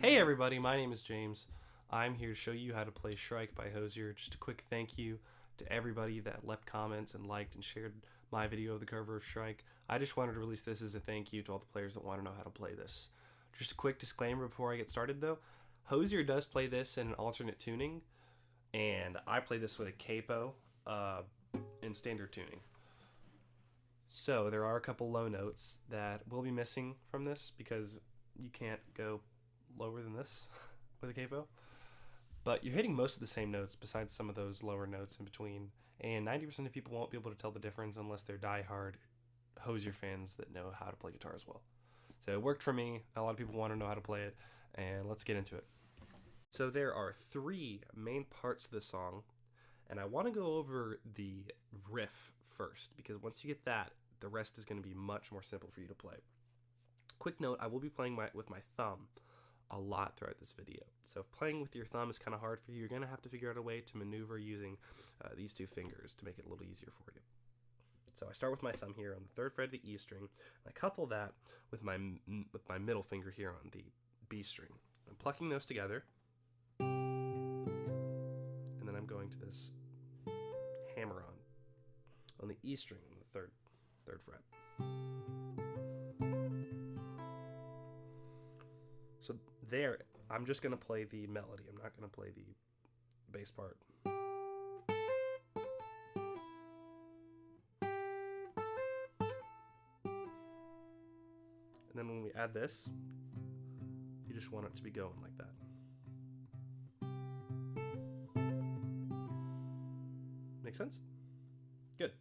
Hey everybody, my name is James. I'm here to show you how to play Shrike by Hozier. Just a quick thank you to everybody that left comments and liked and shared my video of the cover of Shrike. I just wanted to release this as a thank you to all the players that want to know how to play this. Just a quick disclaimer before I get started though. Hozier does play this in an alternate tuning, and I play this with a capo in standard tuning. So there are a couple low notes that will be missing from this because you can't go lower than this with a capo, but you're hitting most of the same notes besides some of those lower notes in between, and 90% of people won't be able to tell the difference unless they're diehard Hozier fans that know how to play guitar as well. So it worked for me. A lot of people want to know how to play it, and let's get into it. So there are three main parts to the song, and I want to go over the riff first because once you get that, the rest is going to be much more simple for you to play. Quick note, I will be playing with my thumb a lot throughout this video. So if playing with your thumb is kind of hard for you, you're going to have to figure out a way to maneuver using these two fingers to make it a little easier for you. So I start with my thumb here on the 3rd fret of the E string, and I couple that with my middle finger here on the B string. I'm plucking those together, and then I'm going to this hammer on the E string on the third fret. So there, I'm just going to play the melody. I'm not going to play the bass part. And then when we add this, you just want it to be going like that. Make sense? Good.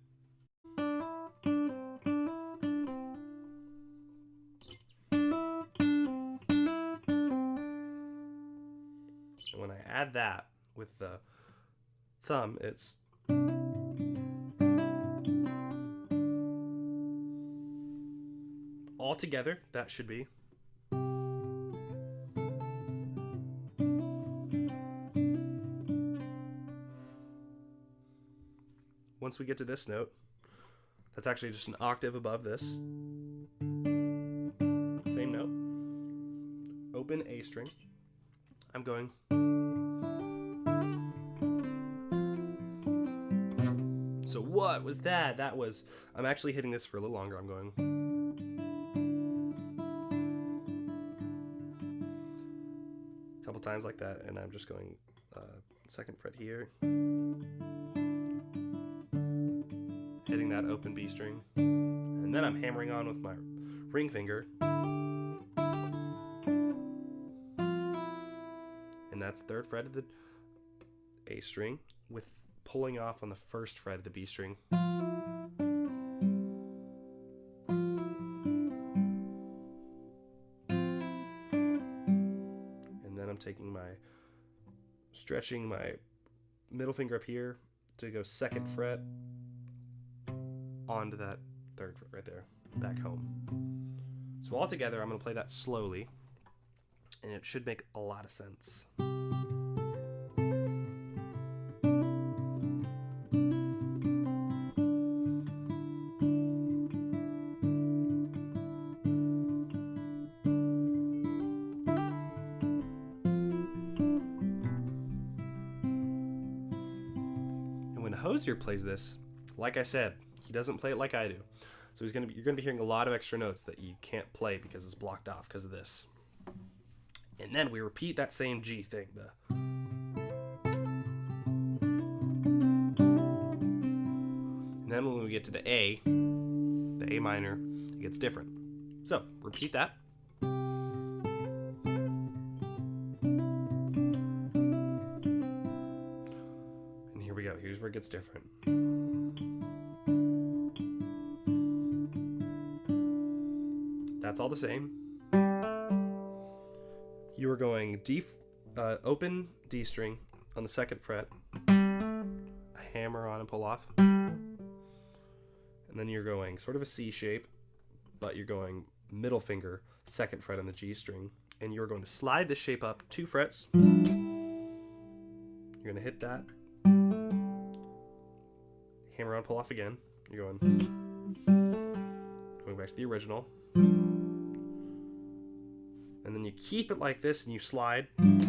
And when I add that with the thumb, it's all together. That should be. Once we get to this note, that's actually just an octave above this. Same note. Open A string. I'm going. So what was that? That was, I'm actually hitting this for a little longer. I'm going. A couple times like that, and I'm just going 2nd fret here. Hitting that open B string. And then I'm hammering on with my ring finger. And that's 3rd fret of the A string with pulling off on the 1st fret of the B string. And then I'm taking stretching my middle finger up here to go 2nd fret onto that 3rd fret right there, back home. So all together, I'm going to play that slowly, and it should make a lot of sense. And when Hozier plays this, like I said, he doesn't play it like I do. So you're gonna be hearing a lot of extra notes that you can't play because it's blocked off because of this. And then we repeat that same G thing. And then when we get to the A minor, it gets different. So repeat that. And here we go. Here's where it gets different. That's all the same. You are going open D string on the 2nd fret, a hammer on and pull off, and then you're going sort of a C shape, but you're going middle finger, 2nd fret on the G string, and you're going to slide this shape up 2 frets. You're going to hit that, hammer on, pull off again. You're going back to the original. And then you keep it like this and you slide. Hit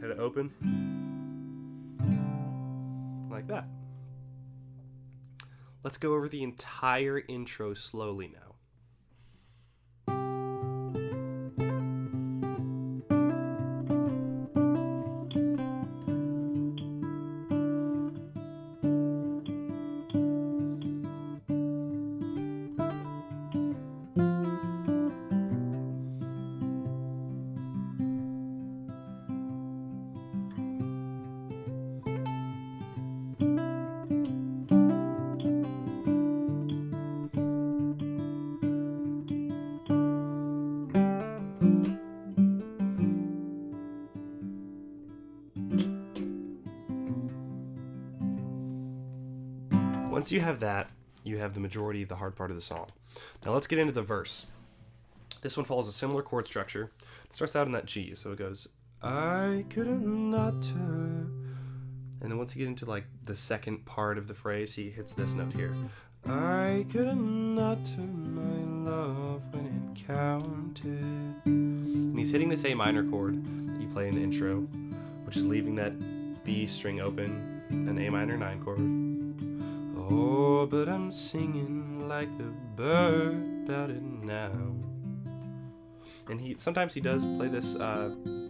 it open. Like that. Let's go over the entire intro slowly now. Once you have that, you have the majority of the hard part of the song. Now let's get into the verse. This one follows a similar chord structure. It starts out in that G, so it goes, I couldn't not turn. And then once you get into like the second part of the phrase, he hits this note here. I couldn't not turn my love when it counted. And he's hitting this A minor chord that you play in the intro, which is leaving that B string open, an A minor 9 chord. Oh, but I'm singing like the bird about it now. And sometimes he does play this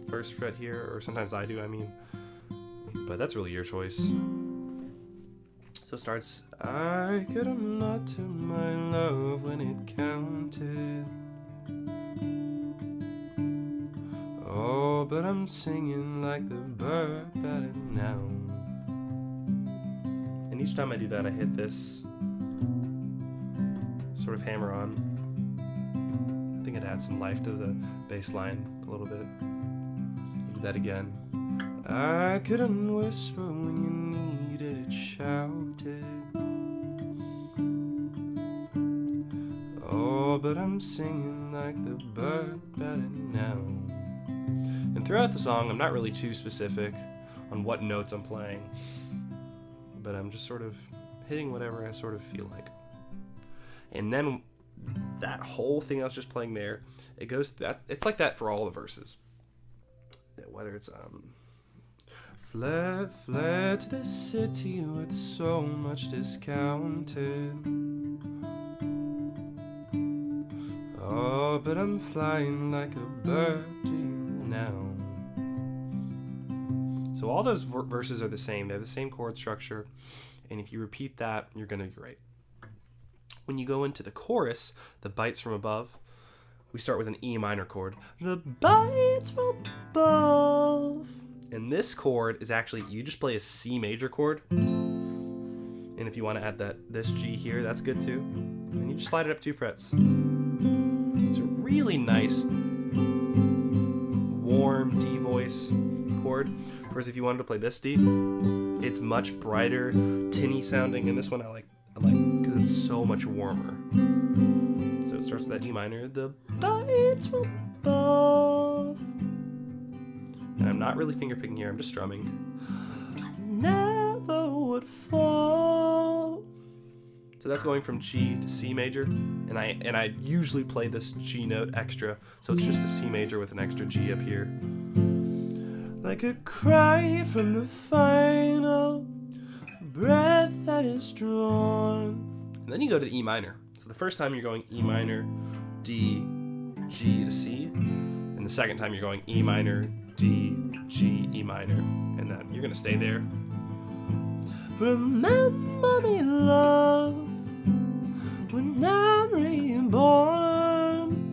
first fret here, or sometimes I do, I mean. But that's really your choice. So it starts, I could have not turn my love when it counted. Oh, but I'm singing like the bird about it now. And each time I do that, I hit this sort of hammer on. I think it adds some life to the bass line a little bit. You do that again. I couldn't whisper when you needed it shouted. Oh, but I'm singing like the bird about it now. And throughout the song, I'm not really too specific on what notes I'm playing, but I'm just sort of hitting whatever I sort of feel like. And then that whole thing I was just playing there, it goes that it's like that for all the verses. Whether it's fled to the city with so much discounted. Oh, but I'm flying like a bird now. So all those verses are the same. They have the same chord structure. And if you repeat that, you're going to be great. When you go into the chorus, the bites from above, we start with an E minor chord. The bites from above. And this chord is actually, you just play a C major chord. And if you want to add this G here, that's good too. And you just slide it up 2 frets. It's a really nice, warm D voice chord. Whereas if you wanted to play this D, it's much brighter, tinny sounding, and this one I like because it's so much warmer. So it starts with that E minor, the bites from above. And I'm not really fingerpicking here, I'm just strumming. Never would fall. So that's going from G to C major, and I usually play this G note extra, so it's just a C major with an extra G up here. Like a cry from the final breath that is drawn. And then you go to the E minor. So the first time you're going E minor, D, G to C, and the second time you're going E minor, D, G, E minor, and then you're gonna stay there. Remember me, love, when I'm reborn,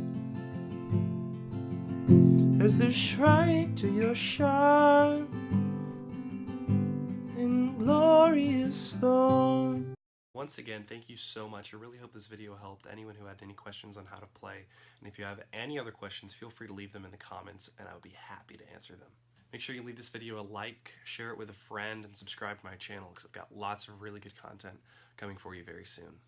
as the Shrike to your sharp and glorious thorn. Once again, thank you so much. I really hope this video helped anyone who had any questions on how to play. And if you have any other questions, feel free to leave them in the comments and I would be happy to answer them. Make sure you leave this video a like, share it with a friend, and subscribe to my channel because I've got lots of really good content coming for you very soon.